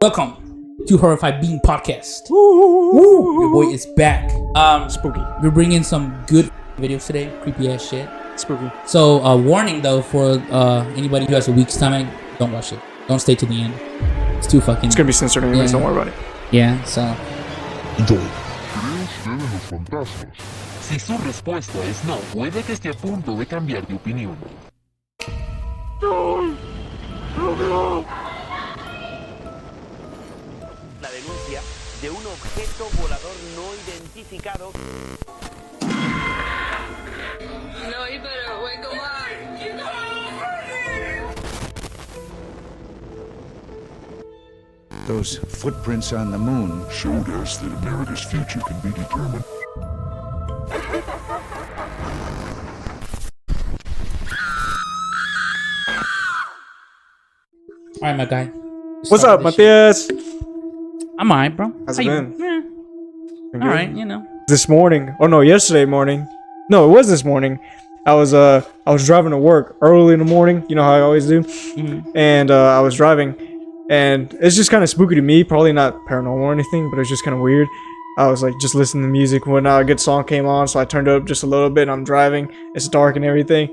Welcome to Horrified Being Podcast. Woo! Your boy is back. Spooky. We're bringing some good videos today. Creepy ass shit. Spooky. So, warning though for anybody who has a weak stomach, don't watch it. Don't stay to the end. It's too fucking. It's gonna be censored anyways. Don't worry about it. Yeah. So. ¿Crees en los fantasmas? Si su respuesta es no, puede que esté a punto de cambiar de opinión. La denuncia de un objeto volador no identificado. No, you better wake him up. Those footprints on the moon Showed us that America's future can be determined. All right, my guy. What's up, Matthias? I'm alright, bro. How's How it you? been? Yeah. Been All good? right. You know. This morning. Oh no, yesterday morning. No, it was this morning. I was driving to work early in the morning. You know how I always do. Mm-hmm. And I was driving, and it's just kind of spooky to me. Probably not paranormal or anything, but it's just kind of weird. I was like just listening to music when a good song came on, so I turned it up just a little bit. And I'm driving. It's dark and everything.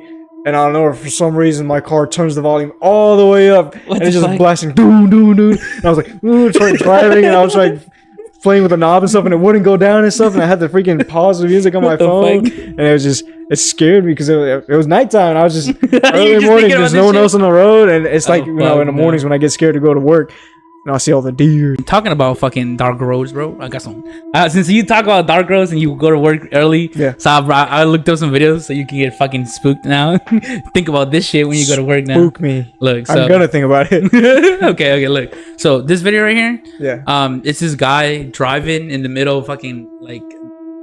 And I don't know, for some reason, my car turns the volume all the way up, and it's just blasting, doom, doom, doom. And I was like, trying driving, and I was like playing with the knob and stuff, and it wouldn't go down and stuff. And I had to freaking pause the music on my phone, and it was just, it scared me because it was nighttime. And I was just early in the morning, there's no one else on the road, and it's like, you know, in the mornings when I get scared to go to work. And I see all the deer. Talking about fucking dark roads, bro. I got some. Since you talk about dark roads and you go to work early, Yeah. So I looked up some videos so you can get fucking spooked now. Think about this shit when you go to work now. Spook me. Look, so, I'm gonna think about it. okay. Look, so this video right here, Yeah. it's this guy driving in the middle of fucking like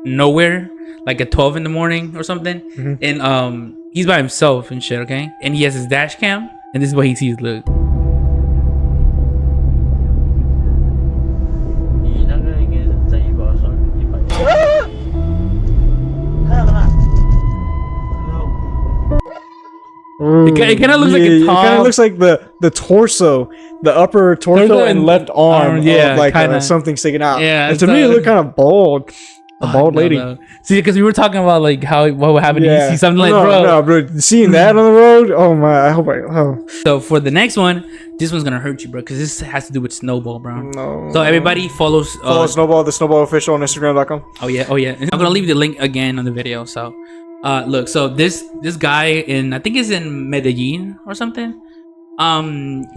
nowhere, like at 12 in the morning or something, and he's by himself and shit. Okay, and he has his dash cam, and this is what he sees. Look. It kind of looks like a It kind tall- of looks like the torso, the upper torso and left arm, yeah, of like kinda. something sticking out. Yeah, and to me it looked kind of bald. A bald lady. No. See, because we were talking about like what would happen if you see something like, bro. No, bro. Seeing that on the road, oh my! I hope I. Oh So for the next one, this one's gonna hurt you, bro, because this has to do with Snowball, bro. no. So everybody follows. Follow Snowball, the Snowball official on Instagram.com. Oh yeah. I'm gonna leave the link again on the video. So, look. So this guy in, I think it's in Medellin or something.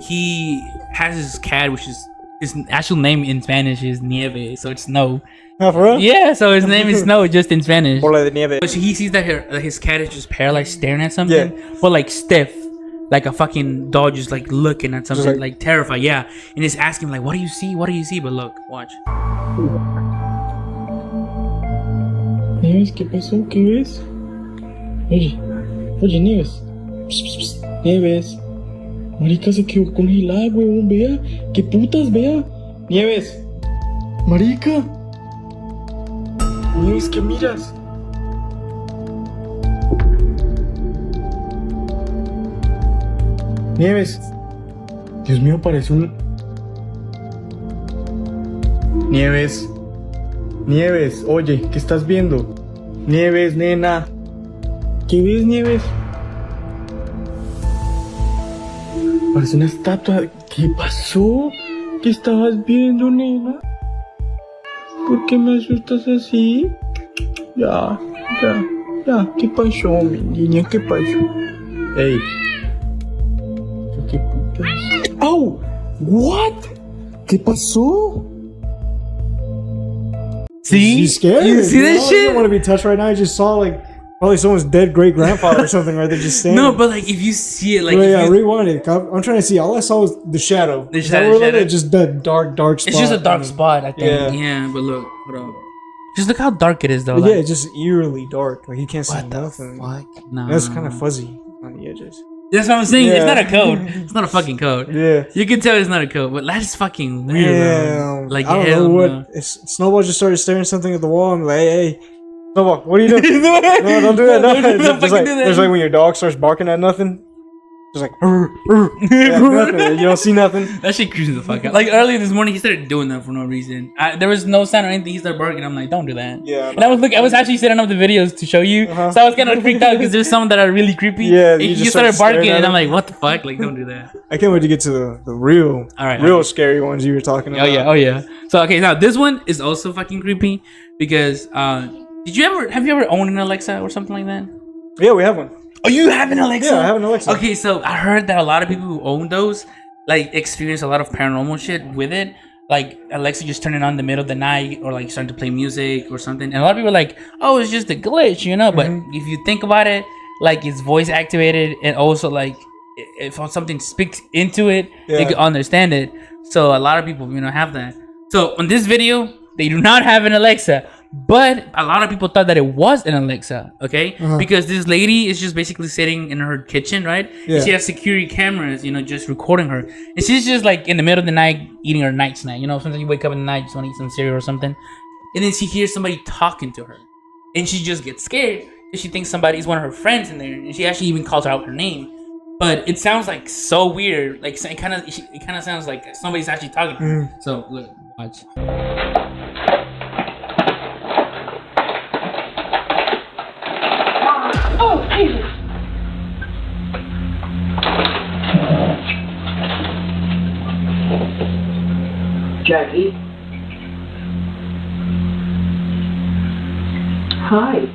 He has his cat, which is his actual name in Spanish is Nieve, so it's snow. Oh, for real? Yeah. So his name is Snow, just in Spanish. Bola de nieve. But he sees that his cat is just paralyzed, staring at something, but like stiff, like a fucking dog, just like looking at something, like terrified. Yeah, and he's asking like, "What do you see? What do you see?" But look, watch. Nieves, ¿qué pasó? ¿Qué ves? Oye, Nieves. Psst, psst, psst. Nieves. Marica se quedó congelada, huevón, vea. ¿Qué putas, vea? Nieves. Marica. Nieves, ¿qué miras? Nieves. Dios mío, parece un... Nieves. Nieves, oye, ¿qué estás viendo? Nieves, nena. ¿Qué ves, Nieves? Parece una estatua. ¿Qué pasó? ¿Qué estabas viendo, nena? ¿Por qué me asustas así? Ya. ¿Qué pasó, mi niña? ¿Qué pasó? Ey. ¿Qué putas? ¡Oh! What? ¿Qué pasó? See, He's scared. You see that He shit? don't want to be touched right now. He just saw like probably someone's dead great grandfather or something right there just standing. No, but like if you see it, like Wait, if you, rewind it. I'm trying to see. All I saw was the shadow. The Is that shadow, where it shadow. looked? Just the dark spot. it's just a dark spot, I think. Yeah. Yeah, but look, hold on. Just look how dark it is, though. But Like, yeah, it's just eerily dark. Like you can't see what the nothing. fuck? No, That's kind of fuzzy on the edges. That's what I'm saying. It's Yeah. not a code. It's not a fucking code. Yeah. You can tell it's not a code, but that is fucking weird, bro. Damn. Like, I don't hell know what. no. Snowball just started staring something at the wall. I'm like, hey, Snowball, what are you doing? No, don't do that. No, Don't Just fucking like, do that. there's like when your dog starts barking at nothing. Just like, yeah, nothing. You don't see nothing. That shit creeps the fuck out. Like earlier this morning, he started doing that for no reason. There was no sound or anything. He started barking. I'm like, don't do that. Yeah. And I was actually setting up the videos to show you, so I was kind of freaked out because there's some that are really creepy. Yeah. He just started barking, and at I'm him. like, what the fuck? Like, don't do that. I can't wait to get to the real, real scary ones you were talking about. Oh yeah. So okay, now this one is also fucking creepy because have you ever owned an Alexa or something like that? Yeah, we have one. Oh, you have an Alexa? Yeah, I have an Alexa. Okay, so I heard that a lot of people who own those like experience a lot of paranormal shit with it. Like Alexa just turning on in the middle of the night or like starting to play music or something. And a lot of people are like, oh, it's just a glitch, you know? But if you think about it, like it's voice activated and also like if something speaks into it, they can understand it. So a lot of people, have that. So on this video, they do not have an Alexa. But a lot of people thought that it was an Alexa, okay? Because this lady is just basically sitting in her kitchen, right? Yeah. And she has security cameras, just recording her. And she's just like in the middle of the night eating her night snack. Sometimes you wake up in the night, just want to eat some cereal or something. And then she hears somebody talking to her. And she just gets scared because she thinks somebody's one of her friends in there. And she actually even calls out her name. But it sounds like so weird. Like it kind of sounds like somebody's actually talking to her. So look, watch. Oh, Jesus! Jackie? Hi.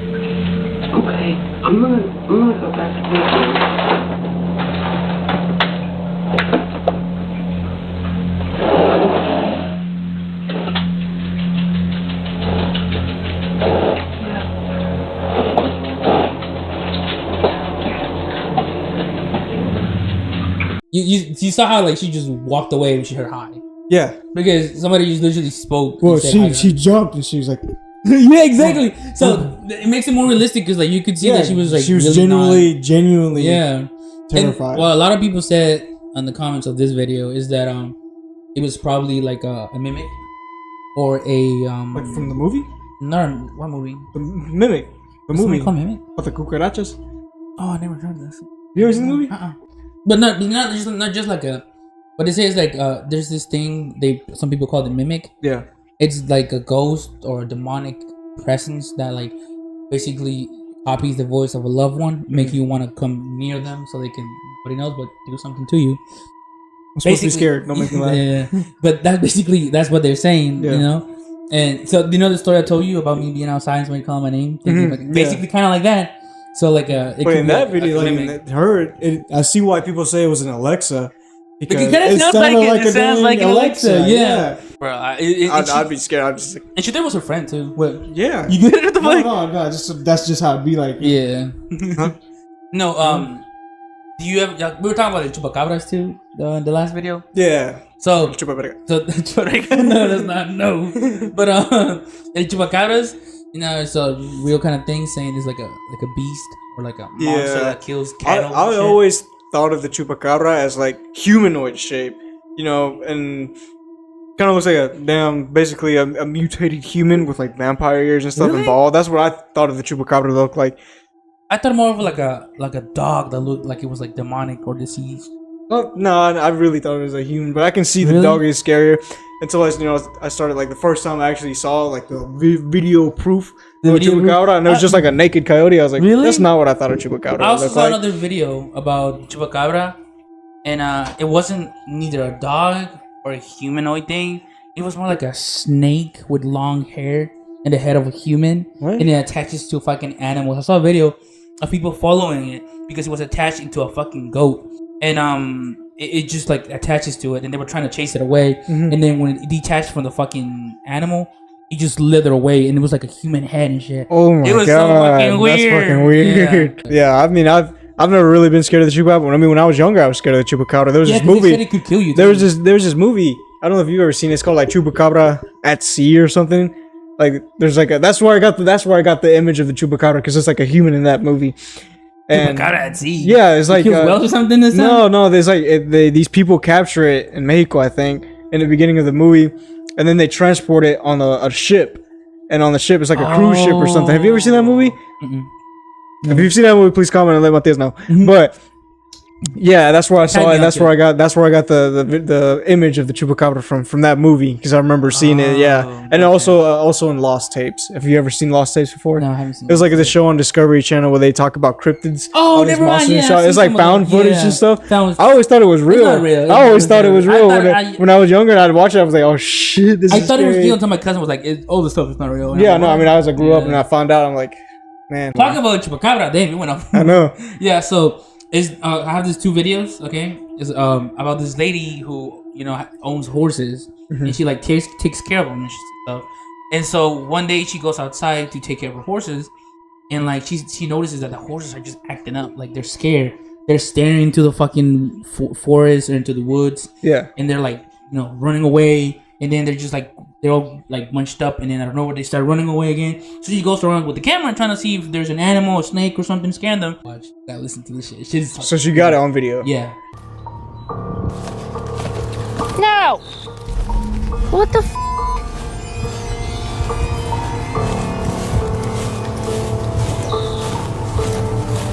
Okay, I'm gonna go back to work. You saw how like she just walked away when she heard hi Yeah. because somebody just literally spoke. Well, and said hi to she her. jumped and she was like, Yeah, exactly. So it makes it more realistic because like you could see that she was like she was really genuinely yeah terrified. And, well, a lot of people said on the comments of this video is that it was probably like a mimic or a Like from the movie? no, what movie? The Mimic. The Something movie. called Mimic? With the cucarachas? Oh, I never heard this. You ever seen the movie? But not just like a. What they say is like there's this thing some people call it mimic. Yeah. It's like a ghost or a demonic presence that like basically copies the voice of a loved one, make you want to come near them so they can nobody knows but do something to you. I'm supposed to be scared. Don't make me laugh. Yeah, but that's what they're saying, And so you know the story I told you about me being outside and somebody calling my name, basically kind of like that. So like it But in be that a video, like mimic. I see why people say it was an Alexa. Because It kinda sounds sounded like it. It a sounds dang like an Alexa, yeah. Bro, I'd be scared. I'd just like, and she thought it was her friend too. What? yeah. You did it? What the fuck? no, that's just how it'd be like. Yeah. No. Do you have? We were talking about the chupacabras too. The last video. Yeah. So Chupacabre. no, that's not no. But the chupacabras, it's a real kind of thing. Saying it's like a beast or like a monster that kills cattle. I always thought of the chupacabra as like humanoid shape, and kind of looks like basically a mutated human with like vampire ears and stuff and bald. That's what I thought of the chupacabra look like. I thought more of like a dog that looked like it was like demonic or diseased. Oh, no, I really thought it was a human, but I can see the dog is scarier. Until I started like the first time I actually saw like the video proof of a chupacabra, and it was just like a naked coyote. I was like, that's not what I thought a chupacabra. I also looked saw like. another video about chupacabra, and it wasn't neither a dog or a humanoid thing. It was more like a snake with long hair and the head of a human, and it attaches to a fucking animal. I saw a video of people following it because it was attached into a fucking goat, and it just like attaches to it, and they were trying to chase it away, and then when it detached from the fucking animal, it just slithered away, and it was like a human head and shit. Oh my god, it was so fucking weird. That's fucking weird. Yeah, I mean, I've never really been scared of the chupacabra. I mean, when I was younger, I was scared of the chupacabra. There was this movie. They said it could kill you. There was this movie. I don't know if you've ever seen it. It's called like Chupacabra at Sea or something. Like there's like that's where I got the image of the chupacabra because it's like a human in that movie. And chupacabra at sea. Yeah, it's like kills whales or something. No, there's like these people capture it in Mexico, I think, in the beginning of the movie, and then they transport it on a ship, and on the ship it's like a cruise ship or something. Have you ever seen that movie? If you've seen that movie, please comment and let Matias know. But yeah, that's where I saw it. That's where I got the image of the chupacabra from that movie, because I remember seeing it. Yeah, and also in Lost Tapes. Have you ever seen Lost Tapes before? No, I haven't seen it. It was like the show on Discovery Channel where they talk about cryptids. Oh, never mind. Yeah, it's like found footage and stuff. I always thought it was real. Not real. I always thought it was real when I was younger and I'd watch it. I was like, oh shit, this is thought scary. it was real until my cousin was like, all this stuff is not real. And yeah, no, I mean, I grew up and I found out. I'm like, man. Talk about chupacabra. Damn, it went up. I know. Yeah, so I have these 2 videos. Okay, it's about this lady who owns horses, and she like takes care of them and stuff. And so one day she goes outside to take care of her horses, and like she notices that the horses are just acting up, like they're scared. They're staring into the fucking forest or into the woods. Yeah, and they're like running away. And then they're just like, they're all like munched up, and then I don't know what, they start running away again. So she goes around with the camera trying to see if there's an animal, a snake, or something scaring them. Watch, gotta listen to this shit. So she got it on video. Yeah. No! What the f?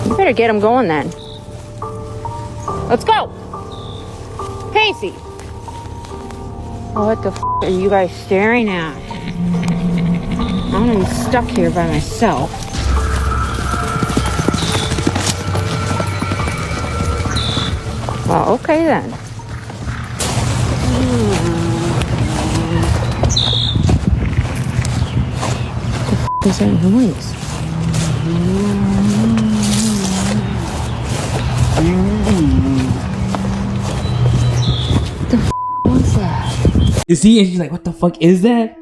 You better get him going then. Let's go! Casey! What the f are you guys staring at? I'm gonna be stuck here by myself. Well, okay then. What the f is that noise? What the f was that? You see, and she's like, "What the fuck is that?"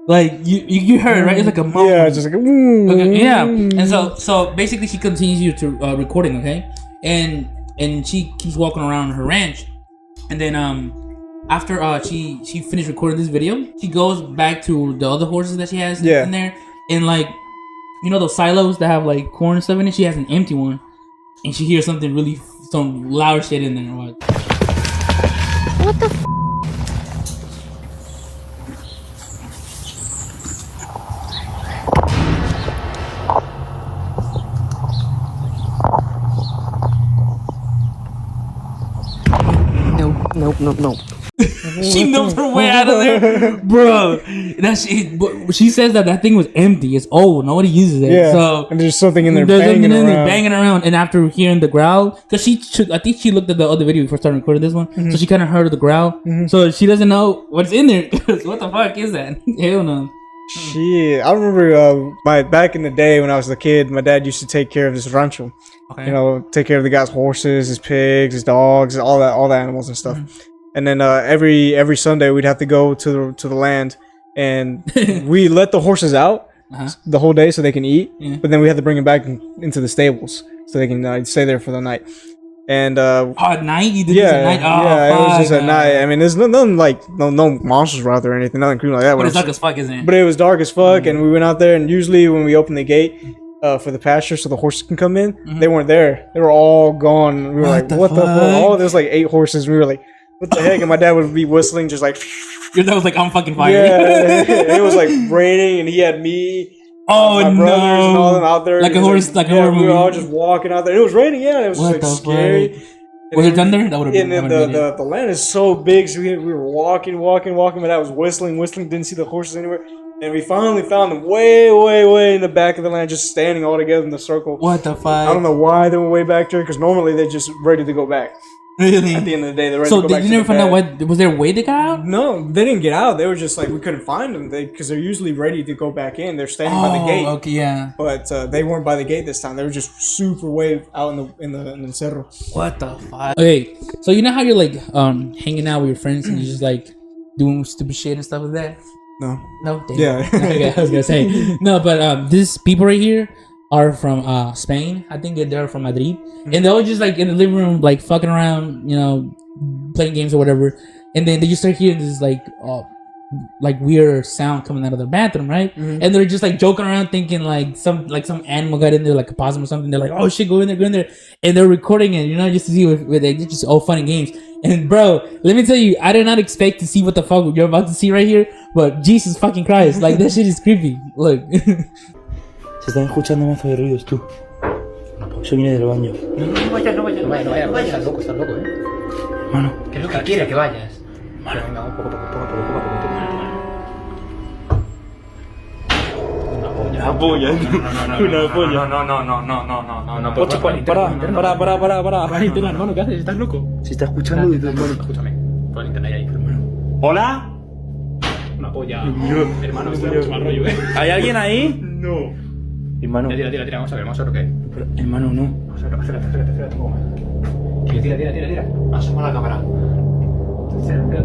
Like you heard, right? It's like a moan. Yeah, just like okay, yeah. And so basically, she continues to recording, okay, and she keeps walking around her ranch, and then after she finished recording this video, she goes back to the other horses that she has in there, and like those silos that have like corn and stuff in it. She has an empty one, and she hears something some loud shit in there. Like, what the f? Nope. she knows her way out of there, bro. She says that thing was empty. It's old. Nobody uses it. Yeah. So and there's something in there banging around. And after hearing the growl, because I think she looked at the other video before starting recording this one, so she kind of heard the growl. So she doesn't know what's in there. What the fuck is that? Hell no. Shit, I remember back in the day when I was a kid, my dad used to take care of this rancho. Okay. Take care of the guy's horses, his pigs, his dogs, all the animals and stuff. And then every Sunday we'd have to go to the land, and we let the horses out the whole day so they can eat. But then we had to bring them back into the stables so they can stay there for the night. And at night you did this at night. It was just at night. I mean, there's nothing like no monsters were out there or anything, nothing creepy like that. But it's dark as fuck, isn't it? But it was dark as fuck, and we went out there, and usually when we opened the gate for the pasture so the horses can come in, they weren't there. They were all gone. We were like, what the fuck? There's like 8 horses. We were like, what the heck? And my dad would be whistling just like. Your dad was like, I'm fucking fired. Yeah, it was like raining, and he had me. Oh my brothers and all them out there. Like a horse, like a horror movie. We were all just walking out there. It was raining, it was just like scary. Was it thunder? That would have been. And then the land is so big, so we were walking. But I was whistling, didn't see the horses anywhere. And we finally found them way in the back of the land, just standing all together in the circle. What the fuck? I don't know why they were way back there, because normally they're just ready to go back. Really? At the end of the day, they're ready to go back. So you never found out why? Was there a way they got out? No, they didn't get out. They were just like, we couldn't find them because they're usually ready to go back in. They're standing by the gate. Okay, yeah. But they weren't by the gate this time. They were just super way out in the cerro. What the fuck? Okay, so you know how you're like hanging out with your friends and you're just like doing stupid shit and stuff like that? No. Damn. Yeah. Okay, I was gonna say no, but these people right here are from Spain. I think they're from Madrid, and they're all just like in the living room, like fucking around, playing games or whatever. And then they just start hearing this like like weird sound coming out of their bathroom, right? And they're just like joking around, thinking like some animal got in there, like a possum or something. They're like, oh shit, go in there, and they're recording it, you know, just to see with like, just all fun and games. And bro, let me tell you, I did not expect to see what the fuck you're about to see right here, but Jesus fucking Christ, like that shit is creepy. Look. Se están escuchando más de ruidos, tú. Yo vine del baño. No vayas, estás loco, Mano. ¿Qué es lo que quiere que vayas? Mano, venga, poco. Una polla. Una polla. No. Ocho, para. Internet, hermano, ¿qué haces? ¿Estás loco? Se está escuchando desde el baño. Escúchame, pon el internet ahí, hermano. ¿Hola? Una polla. Hermano, esto es mucho mal rollo, ¿Hay alguien ahí? No. Hermano. Tira, vamos a ver lo que es. Hermano, no. Acércate un poco más. Tira. Asoma la cámara. Acércate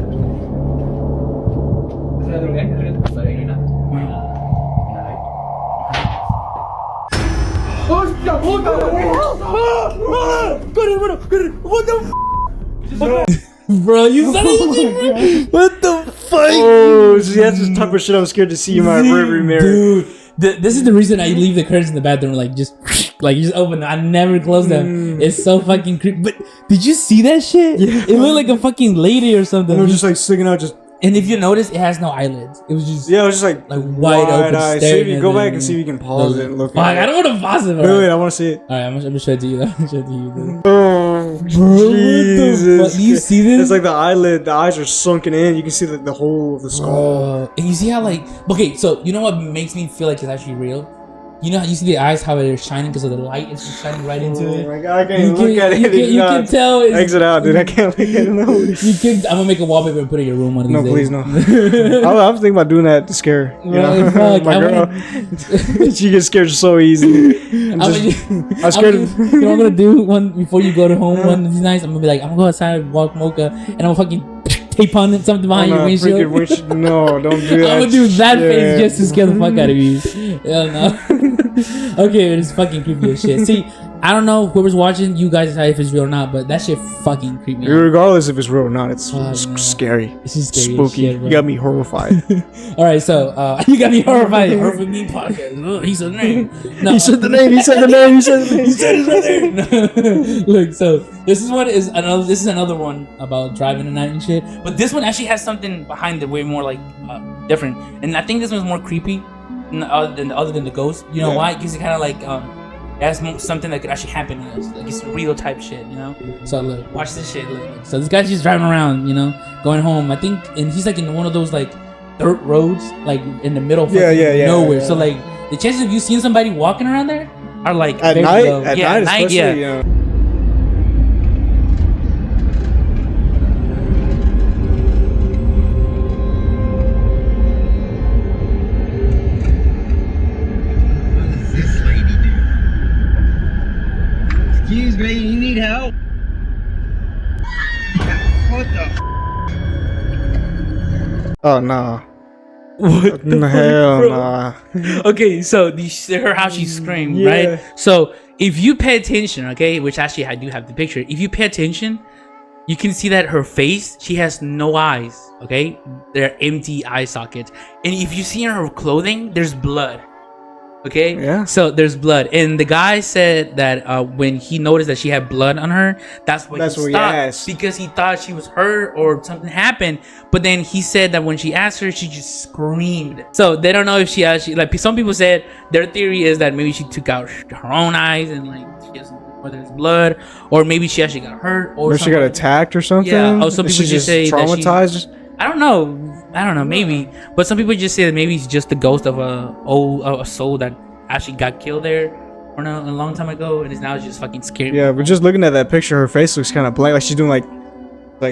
lo que hay, acércate. Vale, ahí no hay nada. Nada ahí. ¡Hostia puta! ¡Corre, hermano! ¡Corre! What the Bro, you saw that shit, bro? What the fuck? Oh, see, that's the type of shit I'm scared to see in my rearview mirror. Dude, this is the reason I leave the curtains in the bathroom, like just you just open them. I never close them. It's so fucking creepy. But did you see that shit? Yeah. It looked like a fucking lady or something. It was just like sticking out, just. And if you notice, it has no eyelids. It was just Yeah, it was just like wide open. eyes. See if you go back and see if you can pause it and look. Fuck, I don't want to pause it. Wait, I want to see it. All right, I'm gonna show it to you. I'm gonna show it to you. Oh, Jesus! Do you see this? It's like the eyelid. The eyes are sunken in. You can see the whole of the skull. And you see how like okay, so you know what makes me feel like it's actually real? You know how you see the eyes, how they're shining because of the light? It's just shining right into it. Oh my god, I can't even look at it. You can tell. Exit out, dude. I can't look at it. No. You can. I'm gonna make a wallpaper and put it in your room one of these days. No, please, no. I was thinking about doing that to scare her. You know? Fuck, my girl. She gets scared so easy. I'm scared. You know what I'm gonna do before you go to home one of these nights? I'm gonna be like, I'm gonna go outside, walk Mocha, and I'm gonna fucking tape on it, something behind your windshield. No, don't do that. I'm gonna do that face just to scare the fuck out of you. Hell no. Okay, it's fucking creepy as shit. See, I don't know whoever's watching, you guys decide if it's real or not, but that shit fucking creeped me out. Regardless if it's real or not, it's scary. This is scary. Spooky. Shit, you got me horrified. All right, so you got me horrified. Horror for Me podcast. Oh, he said the name. No. He said the name. He said the name. He said the name. He said it right there. Look, so this is another one about driving at night and shit. But this one actually has something behind it, way more like different. And I think this one's more creepy other than the ghost. You know why? Because it kind of like that's something that could actually happen to us. Like it's real type shit, you know. So look, watch this shit. Look. So this guy's just driving around, you know, going home. I think, and he's like in one of those like dirt roads, like in the middle of nowhere. Yeah. So like the chances of you seeing somebody walking around there are like at very night. low. At night, especially. Yeah. You know. Excuse me, you need help? What the? Oh no. What the hell nah. Okay, so her how she screamed, right? So if you pay attention, okay, which actually I do have the picture. If you pay attention, you can see that her face, she has no eyes, okay? They're empty eye sockets. And if you see in her clothing, there's blood. Okay, yeah. So there's blood, and the guy said that when he noticed that she had blood on her, that's what he stopped because he thought she was hurt or something happened. But then he said that when she asked her, she just screamed. So they don't know if she actually, like, some people said their theory is that maybe she took out her own eyes and like she has, whether it's blood or maybe she actually got hurt or she got attacked or something. Yeah. Oh, some people just say traumatized. I don't know, maybe. But some people just say that maybe it's just the ghost of a soul that actually got killed there or no, a long time ago, and is now just fucking scary. Yeah, but just looking at that picture, her face looks kind of blank, like she's doing like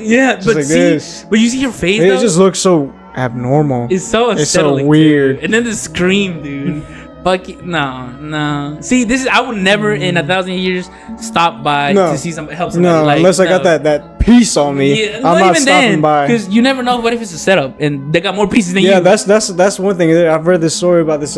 yeah, but like see, this. But you see her face, it just looks so abnormal. It's so unsettling, so weird. dude. And then the scream, dude. Fuck it. No. See, this is, I would never in 1,000 years stop by to see somebody help somebody. No, unless I got that piece on me. Yeah, I'm not stopping by. Because you never know what if it's a setup and they got more pieces than you. Yeah, that's one thing. I've read this story about this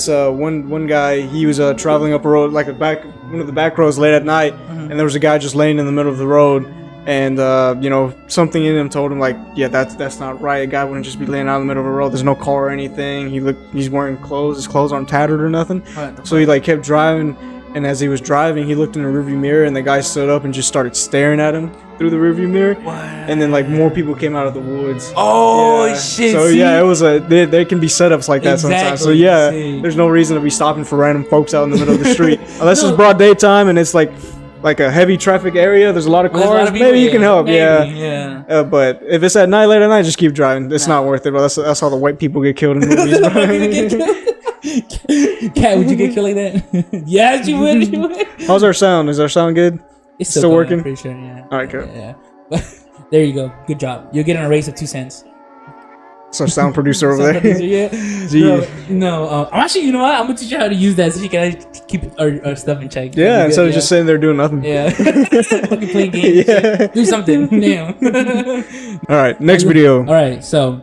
one guy. He was traveling up a road, like one of the back roads late at night, and there was a guy just laying in the middle of the road, And you know, something in him told him like, yeah, that's not right. A guy wouldn't just be laying out in the middle of the road. There's no car or anything. He's wearing clothes. His clothes aren't tattered or nothing. So he like kept driving, and as he was driving, he looked in the rearview mirror, and the guy stood up and just started staring at him through the rearview mirror. And then like more people came out of the woods. Oh yeah. shit! So yeah, it was there can be setups like that sometimes. So yeah, there's no reason to be stopping for random folks out in the middle of the street unless it's broad daytime and it's like a heavy traffic area. There's a lot of cars. Maybe you can help. Yeah. But if it's at night, late at night, just keep driving. It's not worth it. Bro. That's how the white people get killed in movies. Cat, would you get killed like that? Yes, you would. You would. How's our sound? Is our sound good? It's still working. I'm pretty sure. Yeah. All right, good. Yeah. There you go. Good job. You're getting a raise of 2 cents. So sound producer over there. Yeah. No, I'm actually. You know what? I'm gonna teach you how to use that so you can keep our stuff in check. Yeah, instead of just sitting there doing nothing. Yeah. Fucking playing games. Yeah. Do something. Damn. All right. Next video. All right. So,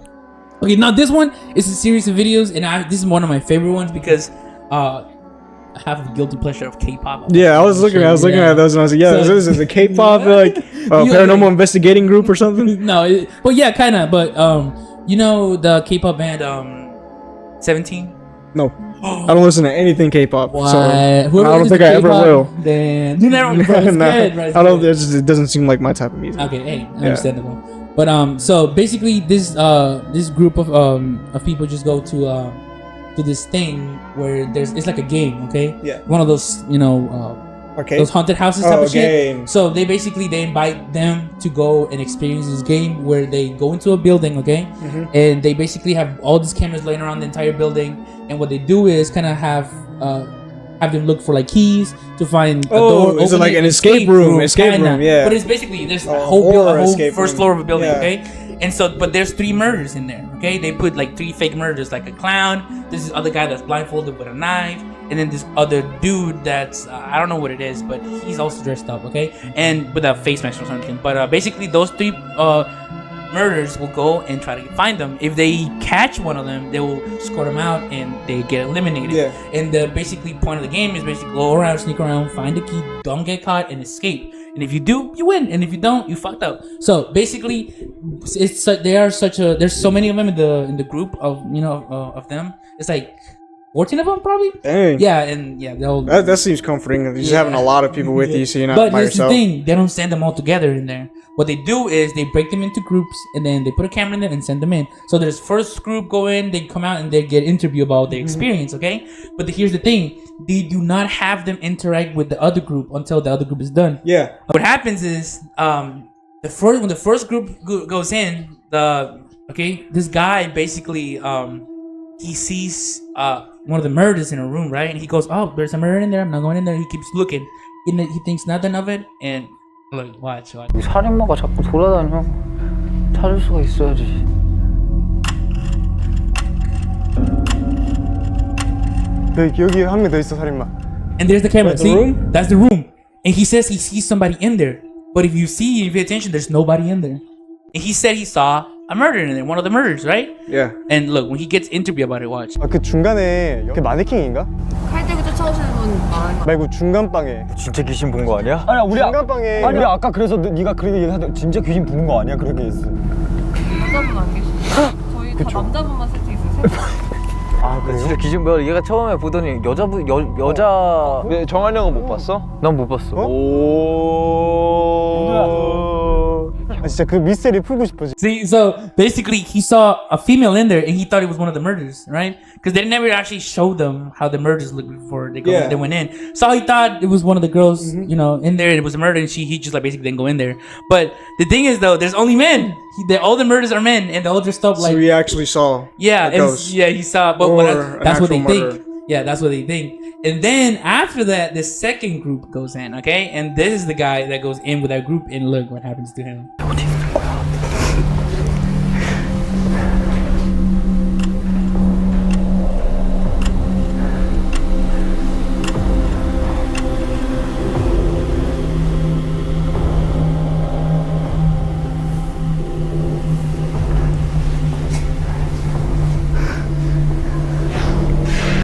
okay. Now this one is a series of videos, and this is one of my favorite ones because I have a guilty pleasure of K-pop. Yeah, I was looking at those and I was like, yeah, this is a K-pop like paranormal investigating group or something. No, well, yeah, kind of, but you know the K-pop band 17? No, I don't listen to anything K-pop. What? So I don't think I ever will. Then you never. I don't. It doesn't seem like my type of music. Okay, hey, understandable. But so basically, this group of people just go to this thing where it's like a game, okay? Yeah. One of those, you know, those haunted houses type of shit. So they invite them to go and experience this game where they go into a building, okay? And they basically have all these cameras laying around the entire building, and what they do is kind of have them look for like keys to find a door. Is it like an escape room? Escape room, yeah. But it's basically there's a whole first floor of a building, okay? And so, but there's 3 murders in there, okay? They put like 3 fake murders, like a clown. There's this other guy that's blindfolded with a knife, and then this other dude that's I don't know what it is, but he's also dressed up, okay? And with a face mask or something. But basically, those 3 murders will go and try to find them. If they catch one of them, they will escort them out and they get eliminated. Yeah. And the basically point of the game is basically go around, sneak around, find the key, don't get caught, and escape. And if you do, you win. And if you don't, you fucked up. So basically, there's so many of them in the group of of them. It's like 14 of them probably. Dang. Yeah, and yeah, that seems comforting. You're just having a lot of people with you, so you're not but by yourself. But here's the thing: they don't send them all together in there. What they do is they break them into groups, and then they put a camera in there and send them in. So there's first group go in, they come out and they get interview about their experience, okay? But here's the thing: they do not have them interact with the other group until the other group is done. Yeah. What happens is when the first group goes in, this guy basically he sees one of the murders in a room, right? And he goes, "Oh, there's a murder in there. I'm not going in there." He keeps looking, and he thinks nothing of it. And look, watch. 살인마가 자꾸 돌아다녀. 찾을 수가 있어야지. 여기 한 명 더 있어, 살인마. And there's the camera. The See, room? that's the room. And he says he sees somebody in there, but if you pay attention, there's nobody in there. And he said he saw a murder in there, one of the murders, right? Yeah. And look, when he gets interviewed about it, watch. 그 중간에 그 마네킹인가? 칼 들고 쫓아오시는 분 말하는 말고 중간 방에. 진짜 귀신 본 거 아니야? 아니야 우리 중간 방에. 우리 아까 그래서 네가 그렇게 얘기하던 진짜 귀신 보는 거 아니야? 그렇게 했어. 여자분 안 계시죠? 저희 다 남자분만 세팅했어요. 아, 그래 진짜 귀신 뭐야? 얘가 처음에 보더니 여자. 근데 정한 형은 못 봤어? 난 못 봤어. 아 진짜 그 미스터리 풀고 싶어. See, so basically he saw a female in there and he thought it was one of the murders, right? Because they never actually showed them how the murders looked before they went in. So he thought it was one of the girls, in there. It was a murder, and he just like basically didn't go in there. But the thing is, though, there's only men. All the murders are men, and they're all dressed up like. So he actually saw. Yeah, he saw. But that's what they murder. think. Yeah, that's what they think. And then after that, the second group goes in, okay? And this is the guy that goes in with that group, and look what happens to him.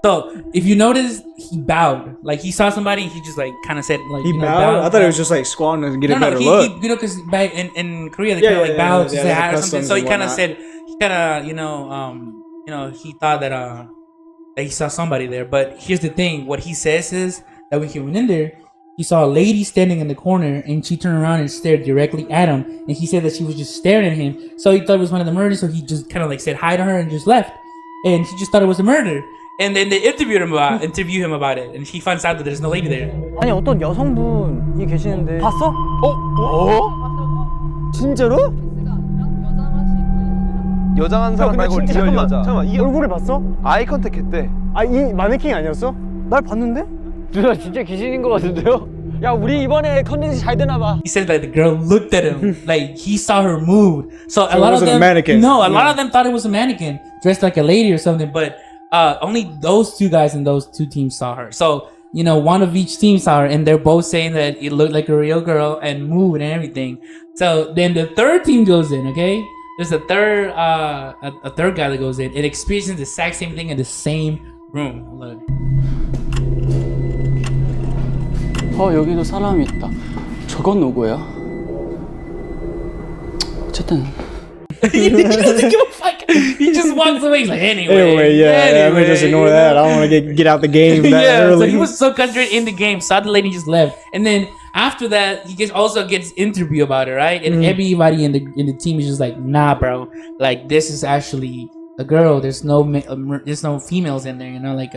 So if you notice, he bowed. Like he saw somebody, he just like kind of said like He you know, bowed? I thought it was just like squatting to get a better look. You know, because back in Korea they Yeah, kind of like bow to yeah, say the hi or something. customs So he and kind of whatnot. said, he kind of he thought that he saw somebody there. But here's the thing: what he says is that when he went in there, he saw a lady standing in the corner, and she turned around and stared directly at him. And he said that she was just staring at him. So he thought it was one of the murders. So he just kind of like said hi to her and just left. And he just thought it was a murder. And then they interviewed him about it, and he finds out that there's no lady there. 아니 어떤 여성분이 계시는데 봤어? 진짜로? 여장한 사람 말고 리얼 여자. 잠깐만 이 얼굴을 봤어? 아이 컨택 했대. 아 이 마네킹이 아니었어? 날 봤는데? 누나 진짜 귀신인 것 같은데요? 야 우리 이번에 컨텐츠 잘 되나 봐. He said that the girl looked at him like he saw her move. So a it lot of wasn't a them, mannequin. no, a lot of them thought it was a mannequin dressed like a lady or something. But only those two guys in those two teams saw her. So you know, one of each team saw her, and they're both saying that it looked like a real girl and moved and everything. So then the third team goes in. Okay, there's a third guy that goes in. It experiences the exact same thing in the same room. Look. 여기도 사람이 있다. 저건 누구야? 어쨌든 He doesn't give a fuck. He just walks away. He's like, Anyway, yeah, I mean, just ignore that. I don't want to get out the game that early. So he was so concentrated in the game, saw the lady just left, and then after that, he also gets interview about it, right? And everybody in the team is just like, nah, bro, like this is actually a girl. There's no females in there, you know, like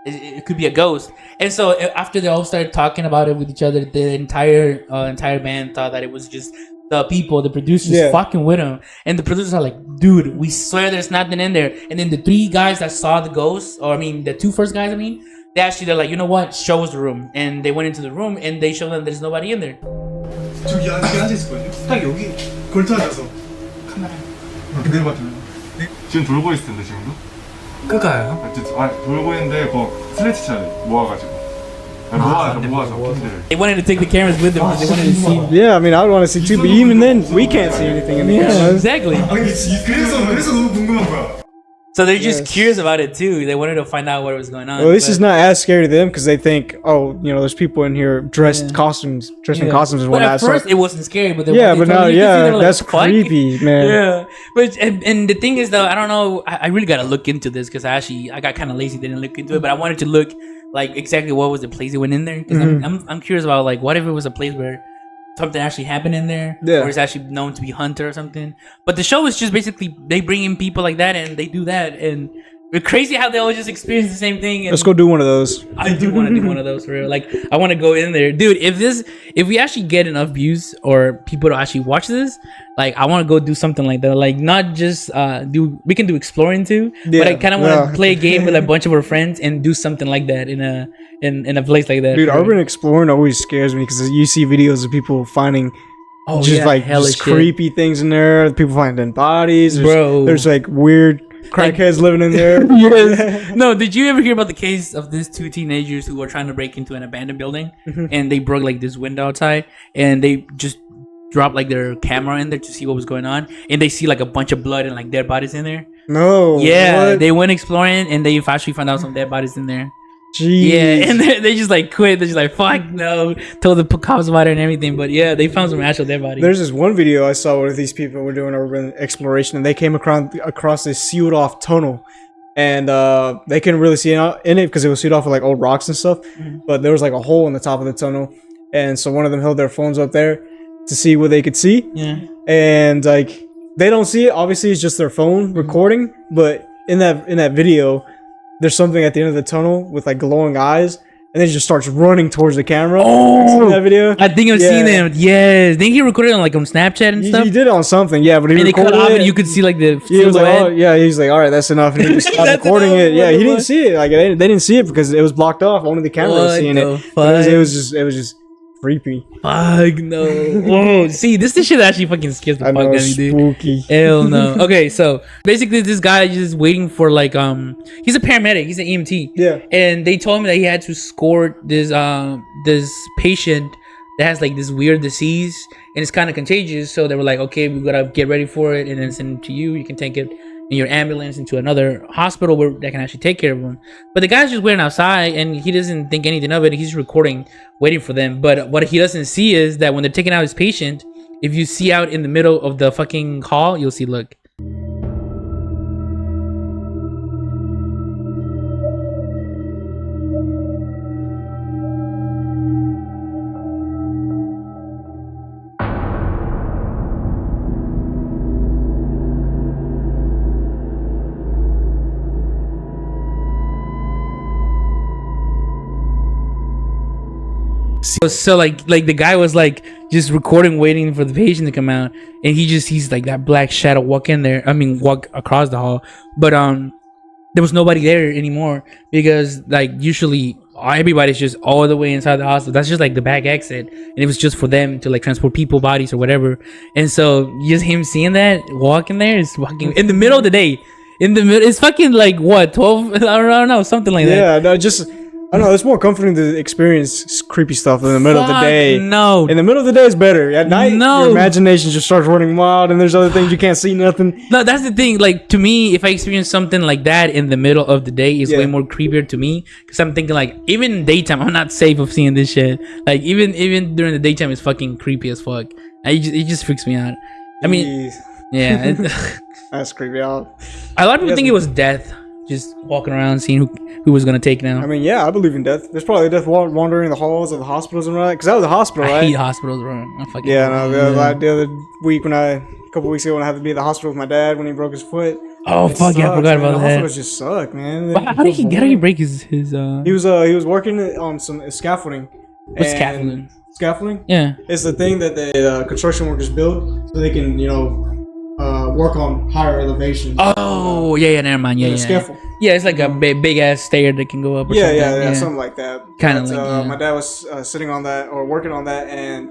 it could be a ghost. And so after they all started talking about it with each other, the entire band thought that it was just the people, the producers fucking with him. And the producers are like, dude, we swear there's nothing in there. And then the three guys that saw the ghost, or I mean the two first guys, they're like, you know what, show us the room. And they went into the room and they showed them there's nobody in there. 저기 앉아있을걸요? 딱 여기 걸터앉아서 카메라 이렇게 내려봤잖아요. 지금 돌고 있을 텐데 지금도? 그거요? 돌고 있는데 슬래치 차 모아가지고 모아서 핀들을. They wanted to take the cameras with them because they wanted to see. Yeah, I mean, I would want to see too, but even then, we can't see anything in the cameras. Exactly. 그래서 너무 궁금한 거야. So they're just curious about it too. They wanted to find out what was going on. Well, this is not as scary to them because they think, oh, you know, there's people in here dressed in costumes and But whatnot. at first, it wasn't scary, but now, that's fuck. creepy, man. Yeah, but and the thing is though, I don't know. I really gotta look into this because I got kind of lazy, didn't look into it. But I wanted to look like exactly what was the place they went in there because I'm curious about like what if it was a place where something actually happened in there, or it's actually known to be Hunter or something. But the show is just basically they bring in people like that and they do that, and it's crazy how they all just experience the same thing. And let's go do one of those. I do want to do one of those for real. Like I want to go in there, dude. If we actually get enough views or people to actually watch this, like I want to go do something like that. Like not just we can do exploring too, but I kind of want to play a game with a bunch of our friends and do something like that in a place like that. Dude, urban exploring always scares me because you see videos of people finding just creepy things in there. People finding bodies. There's like weird crackheads living in there. Yes. No, did you ever hear about the case of these two teenagers who were trying to break into an abandoned building and they broke like this window outside and they just dropped like their camera in there to see what was going on and they see like a bunch of blood and like dead bodies in there? No. Yeah, what? they went exploring and they actually found out some dead bodies in there. Jeez. Yeah, and they just like quit. They're just like, fuck no. Told the cops about it and everything. But yeah, they found some actual dead bodies. There's this one video I saw where these people were doing urban exploration and they came across this sealed off tunnel. And they couldn't really see in it because it was sealed off with like old rocks and stuff. But there was like a hole in the top of the tunnel. And so one of them held their phones up there to see what they could see. Yeah. And like they don't see it. Obviously, it's just their phone recording. But in that video, there's something at the end of the tunnel with like glowing eyes, and then he just starts running towards the camera. Oh, that video. I think I've seen him. Yes, I think he recorded on Snapchat and stuff. He did it on something, yeah. But he recorded cut off it, and you could see like the silhouette. He's like, all right, that's enough. And he just stopped recording it. Yeah, he didn't see it. Like they didn't see it because it was blocked off. Only the camera was seeing it. It was just creepy. Fuck no. Whoa. See, this shit actually fucking scares the fuck out of me, dude. Spooky. Hell no. Okay, so basically this guy is just waiting for like he's a paramedic, he's an EMT. Yeah. And they told him that he had to escort this patient that has like this weird disease and it's kind of contagious. So they were like, okay, we gotta get ready for it and then send it to you. You can take it in your ambulance into another hospital where they can actually take care of him. But the guy's just waiting outside, and he doesn't think anything of it. He's recording, waiting for them. But what he doesn't see is that when they're taking out his patient, if you see out in the middle of the fucking hall, you'll see, look. So like the guy was like just recording, waiting for the patient to come out, and he just sees like that black shadow walk across the hall. But there was nobody there anymore, because like usually everybody's just all the way inside the hospital. That's just like the back exit, and it was just for them to like transport people, bodies, or whatever. And so just him seeing that walking there is fucking in the middle of the day. In the middle, it's fucking like what, 12? I don't know, something like that. Yeah, no, just I don't know. It's more comforting to experience creepy stuff in the middle of the day. No, in the middle of the day is better. At night, no, your imagination just starts running wild, and there's other things you can't see nothing. No, that's the thing. Like, to me, if I experience something like that in the middle of the day, it's way more creepier to me, because I'm thinking like, even in daytime, I'm not safe of seeing this shit. Like, even during the daytime, it's fucking creepy as fuck. It just freaks me out. I mean, yeah, that's creepy. A lot of people think it was death, just walking around seeing who was gonna take now. I mean, yeah, I believe in death. There's probably death wandering the halls of the hospitals and all that. Because that was a hospital, right? I hate hospitals, bro. Yeah, no, the other week a couple weeks ago when I had to be at the hospital with my dad when he broke his foot. Oh fuck, yeah, I forgot about that. Hospitals just suck, man. How did he break his? He was working on some scaffolding. What's scaffolding? Scaffolding? Yeah, it's the thing that the construction workers build so they can, work on higher elevations. Oh, yeah, never mind. Yeah. Scaffold. Yeah, it's like a big ass stair that can go up. Or yeah, something like that. Kind of like. My dad was sitting on that or working on that, and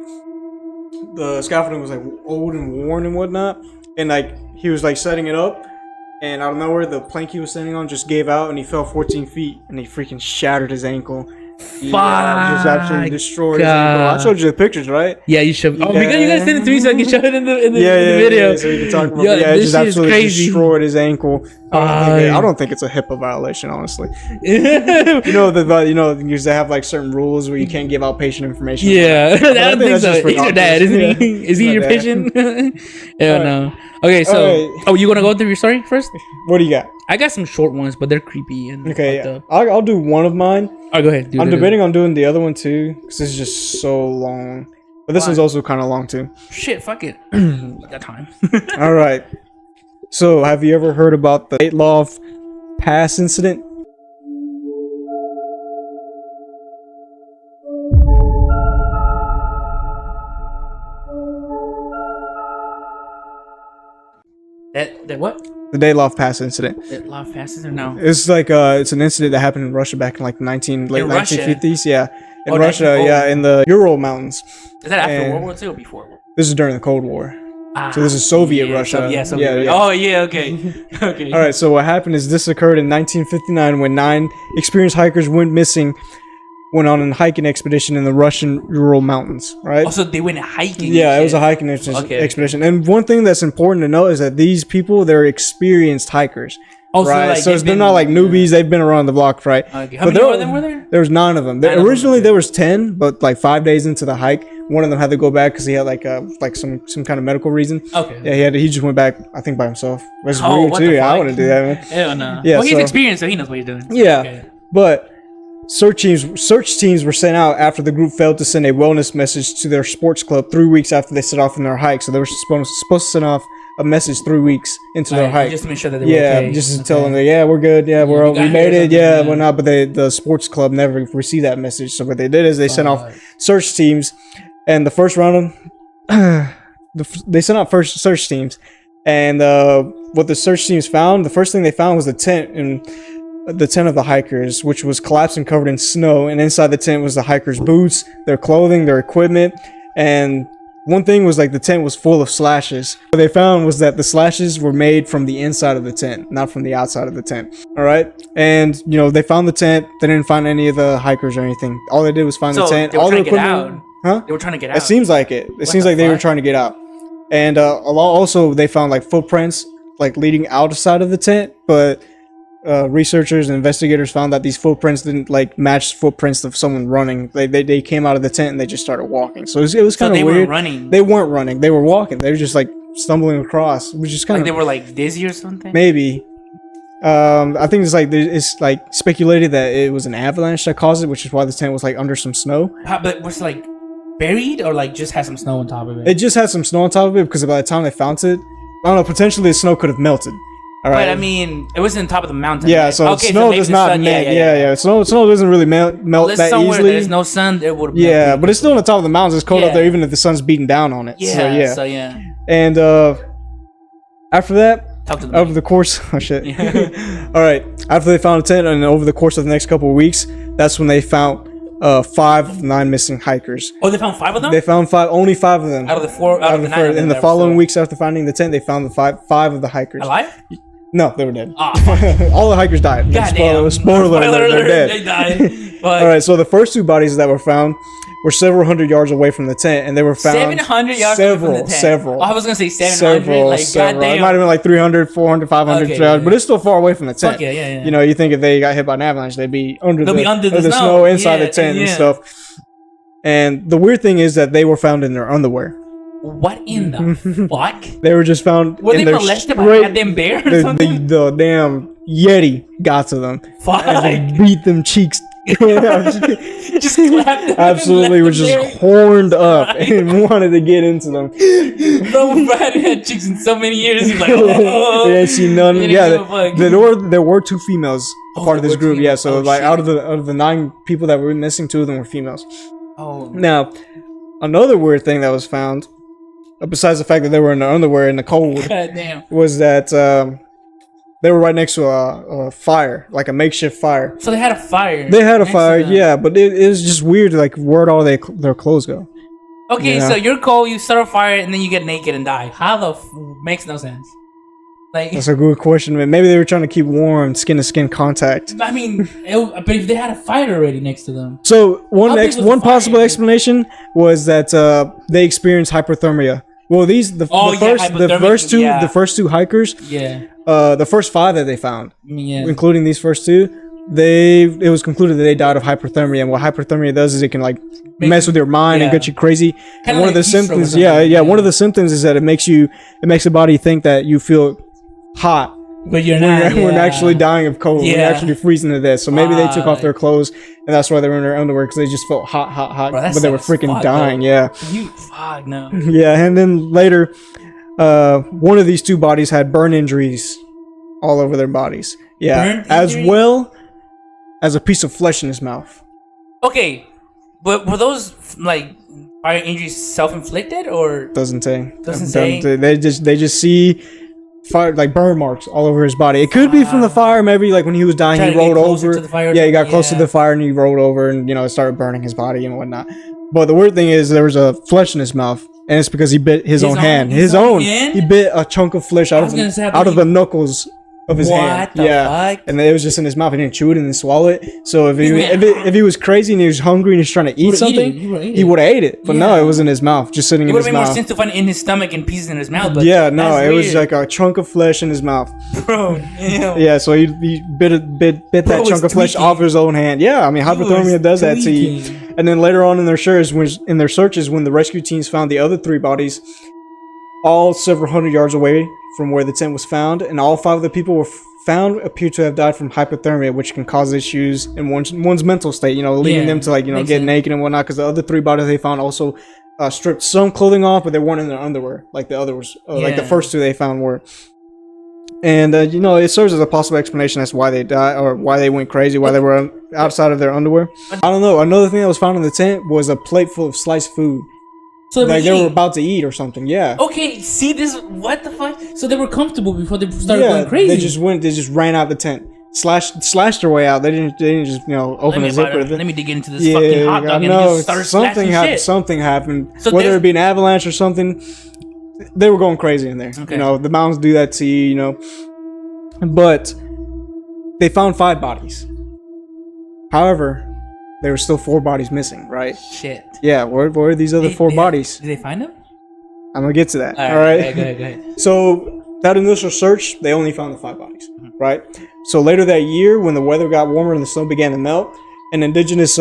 the scaffolding was like old and worn and whatnot, and like he was like setting it up, and out of nowhere the plank he was standing on just gave out, and he fell 14 feet, and he freaking shattered his ankle. Yeah, just absolutely destroyed his ankle. I showed you the pictures, right? Yeah, you showed. Oh, because you guys sent it to me so I can show it in the video. Yeah, so you can talk about it. Yeah, it just absolutely destroyed his ankle. I don't think it's a HIPAA violation, honestly. You because they have like certain rules where you can't give out patient information. Yeah, I don't think so. He's your dad, isn't he? Is he your patient? Hell no. Okay, so you wanna go through your story first? What do you got? I got some short ones, but they're creepy and fucked up. I'll do one of mine. Oh, go ahead. I'm debating on doing the other one too, because this is just so long. But this one's also kind of long too. Shit, fuck it. I got time. All right. So, have you ever heard about the Dyatlov Pass Incident? That what? The Dyatlov Pass Incident. Dyatlov Pass Incident? No. It's like it's an incident that happened in Russia back in like late 1950s. Yeah, in Russia. Yeah, in the Ural Mountains. Is that after World War II or before? This is during the Cold War. So this is Soviet Russia. Soviet. Oh yeah, okay. Okay. All right. So what happened is this occurred in 1959 when 9 experienced hikers went missing when on a hiking expedition in the Russian Ural Mountains, right? Also, they went hiking. Yeah, it was a hiking expedition. And one thing that's important to know is that these people, they're experienced hikers. Also, right? So they're not like newbies. They've been around the block, right? Okay. How many of them were there? There was 9 of them. Originally, there was 10, but like 5 days into the hike, one of them had to go back because he had like some kind of medical reason. Okay. Yeah, he just went back, I think, by himself. That's weird too. Yeah, I wouldn't do that, man. Hell no. Yeah, well, he's experienced, so he knows what he's doing. Yeah, but search teams were sent out after the group failed to send a wellness message to their sports club 3 weeks after they set off on their hike. So they were supposed to send off a message 3 weeks into their hike. Just to make sure that they were okay. Just to tell them that, we're good. Yeah, we made it. Yeah, we're not. But the sports club never received that message. So what they did is they sent off search teams, and the first round of they sent out first search teams, and what the search teams found, the first thing they found was the tent of the hikers, which was collapsed and covered in snow, and inside the tent was the hikers' boots, their clothing, their equipment, and one thing was like the tent was full of slashes. What they found was that the slashes were made from the inside of the tent, not from the outside of the tent. All right, and they found the tent. They didn't find any of the hikers or anything. All they did was find the tent. All the equipment. Huh? They were trying to get out. It seems like it. It seems like they were trying to get out. And also they found like footprints like leading outside of the tent, but researchers and investigators found that these footprints didn't like match footprints of someone running. They came out of the tent and they just started walking. So it was kind of weird. They weren't running. They weren't running. They were walking. They were just like stumbling across, which is kind like of they were like dizzy or something. maybe. I think it's like speculated that it was an avalanche that caused it, which is why the tent was like under some snow. But was it like buried or like just had some snow on top of it? It just had some snow on top of it because by the time they found it, I don't know. Potentially the snow could have melted. All right. But I mean, it was on top of the mountain. Yeah, right? so okay, snow so does not melt. Yeah. Snow doesn't really melt that easily. There's no sun. It would. Yeah, but it's still on the top of the mountains. It's cold out there, even if the sun's beating down on it. Yeah. So And after that, over the course, oh shit. All right. After they found a tent, and over the course of the next couple of weeks, that's when they found 5 of the 9 missing hikers. Oh, they found 5 of them. They found only 5 of them out of the 4. Out of the 9. In the following weeks after finding the tent, they found the 5 of the hikers. Alive? No, they were dead. Oh, all the hikers died. Goddamn. Spoiler alert, they're dead. They died. But all right, so the first 2 bodies that were found were several hundred yards away from the tent, and they were found 700 yards away from the tent. Several. Oh, I was gonna say 700. Several. Goddamn. It might have been like 300, 400, 500 yards, but it's still far away from the tent. Fuck yeah. You know, you think if they got hit by an avalanche, they'd be under the snow. snow inside the tent and stuff. And the weird thing is that they were found in their underwear. What in the fuck? They were just found. Were they molested by a goddamn bear or something? The damn Yeti got to them. Fuck. And they beat them cheeks. Just clapped them. Absolutely, was just horned up and wanted to get into them. Bro, hadn't had chicks in so many years. He's like, oh. They didn't see none. Yeah, there were 2 females part of this group. Yeah, so like out of the 9 people that were missing, 2 of them were females. Oh. Now, another weird thing that was found, besides the fact that they were in their underwear in the cold, was that they were right next to a fire, like a makeshift fire. So they had a fire. They had a fire, yeah, but it was just weird. Like, where'd all their clothes go? Okay, so you're cold, you start a fire, and then you get naked and die. How the makes no sense. Like, that's a good question, man. Maybe they were trying to keep warm, skin to skin contact. I mean, but if they had a fire already next to them. So one possible explanation was that they experienced hypothermia. Well, the first two hikers, the first 5 that they found, including these first 2, it was concluded that they died of hypothermia. And what hypothermia does is it can like mess with your mind and get you crazy. And one of the symptoms, one of the symptoms is that it makes the body think that you feel hot, but you're not. We're actually dying of cold. We're actually freezing to death. So maybe they took off their clothes, and that's why they were in their underwear, because they just felt hot. Bro, but they were freaking dying. Though. Fuck no. Yeah, and then later, one of these 2 bodies had burn injuries all over their bodies. Yeah, as well as a piece of flesh in his mouth. Okay, but were those like fire injuries self-inflicted or doesn't say? They just see fire, like burn marks all over his body. It could be from the fire, maybe like when he was dying, he rolled over. He got close to the fire and he rolled over, and it started burning his body and whatnot. But the weird thing is there was a flesh in his mouth, and it's because he bit his own hand. He bit a chunk of flesh out of the knuckles of his hand. Fuck? And it was just in his mouth. He didn't chew it and then swallow it. So if he was crazy and he was hungry and he was trying to eat something, he would have ate it. But no, it was in his mouth, just sitting in his mouth. It would have made more sense to find it in his stomach and pieces in his mouth. But it was like a chunk of flesh in his mouth. Bro, yeah. So he bit that chunk of flesh off his own hand. Yeah, I mean hypothermia does that to you. And then later on in their searches, when the rescue teams found the other 3 bodies, all several hundred yards away from where the tent was found, and all 5 of the people were found appear to have died from hypothermia, which can cause issues in one's mental state, leading them to get naked and whatnot, because the other 3 bodies they found also stripped some clothing off, but they weren't in their underwear like the others, like the first 2 they found were. And it serves as a possible explanation as to why they died, or why they went crazy, why they were outside of their underwear. I don't know. Another thing that was found in the tent was a plate full of sliced food. So they were about to eat or something. Yeah. Okay. See this? What the fuck? So they were comfortable before they started going crazy. They just ran out the tent, slashed their way out. They didn't just open a zipper. Let me dig into this fucking hot dog and just start slashing shit. Something happened. So whether it be an avalanche or something, they were going crazy in there. Okay. The mountains do that to you. But they found 5 bodies. However, there were still 4 bodies missing, right? Shit. Yeah, where are these other 4 bodies? Did they find them? I'm gonna get to that. All right. Go ahead. So that initial search, they only found the 5 bodies, right? So later that year, when the weather got warmer and the snow began to melt, an indigenous